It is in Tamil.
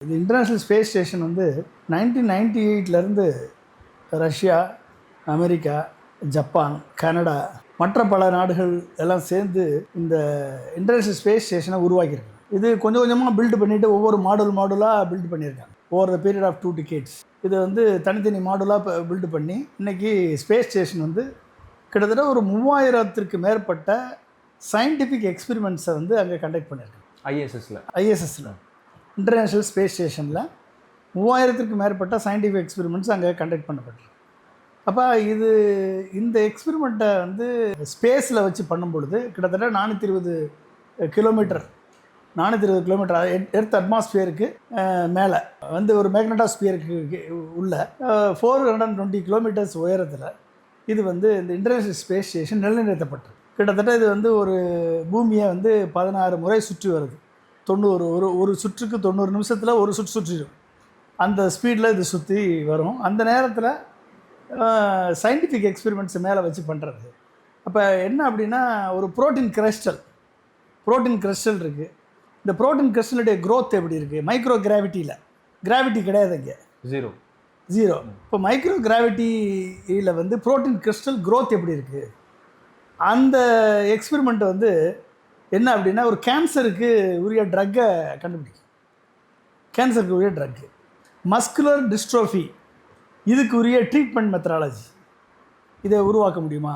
இது இன்டர்நேஷ்னல் ஸ்பேஸ் ஸ்டேஷன் வந்து 1998லேருந்து ரஷ்யா, அமெரிக்கா, ஜப்பான், கனடா மற்ற பல நாடுகள் எல்லாம் சேர்ந்து இந்த இன்டர்நேஷ்னல் ஸ்பேஸ் ஸ்டேஷனை உருவாக்கியிருக்காங்க. இது கொஞ்சம் கொஞ்சமாக பில்டு பண்ணிவிட்டு ஒவ்வொரு மாடலாக பில்டு பண்ணியிருக்காங்க over the period of 2 decades. இது வந்து தனித்தனி மாடலாக பில்டு பண்ணி இன்றைக்கி ஸ்பேஸ் ஸ்டேஷன் வந்து கிட்டத்தட்ட ஒரு 3000த்திற்கு மேற்பட்ட சயின்டிஃபிக் எக்ஸ்பெரிமெண்ட்ஸை வந்து அங்கே கண்டக்ட் பண்ணியிருக்காங்க. ஐஎஸ்எஸ்ல இன்டர்நேஷ்னல் ஸ்பேஸ் ஸ்டேஷனில் 3000த்திற்கு மேற்பட்ட சயின்டிஃபிக் எக்ஸ்பெரிமெண்ட்ஸ் அங்கே கண்டக்ட் பண்ணப்பட்டிருக்கு. அப்போ இந்த எக்ஸ்பெரிமெண்ட்டை வந்து ஸ்பேஸில் வச்சு பண்ணும் பொழுது கிட்டத்தட்ட 420 கிலோமீட்டர் எர்த் அட்மாஸ்பியருக்கு மேலே வந்து ஒரு மேக்னடாஸ்பியருக்கு உள்ள 420 கிலோமீட்டர்ஸ் உயரத்தில் இது வந்து இந்த இன்டர்நேஷ்னல் ஸ்பேஸ் ஸ்டேஷன் நிலைநிறுத்தப்பட்டது. கிட்டத்தட்ட இது வந்து ஒரு பூமியை வந்து 16 முறை சுற்றி வருது. ஒரு சுற்றுக்கு 90 நிமிஷத்தில் ஒரு சுற்றிடும். அந்த ஸ்பீடில் இது சுற்றி வரும். அந்த நேரத்தில் சயின்டிஃபிக் எக்ஸ்பெரிமெண்ட்ஸ் மேலே வச்சு பண்ணுறது. அப்போ என்ன அப்படின்னா, ஒரு ப்ரோட்டீன் கிறிஸ்டல் இருக்குது. இந்த ப்ரோட்டீன் கிறிஸ்டலுடைய க்ரோத் எப்படி இருக்குது? மைக்ரோ கிராவிட்டி கிடையாது, இங்கே ஜீரோ. இப்போ மைக்ரோ கிராவிட்டியில் வந்து ப்ரோட்டீன் கிறிஸ்டல் க்ரோத் எப்படி இருக்குது? அந்த எக்ஸ்பெரிமெண்ட் வந்து என்ன அப்படின்னா, ஒரு கேன்சருக்கு உரிய ட்ரக்கை கண்டுபிடிக்கும். கேன்சருக்கு உரிய ட்ரக்கு, மஸ்குலர் டிஸ்ட்ரோஃபி, இதுக்கு உரிய ட்ரீட்மெண்ட் மெத்தடாலஜி இதை உருவாக்க முடியுமா?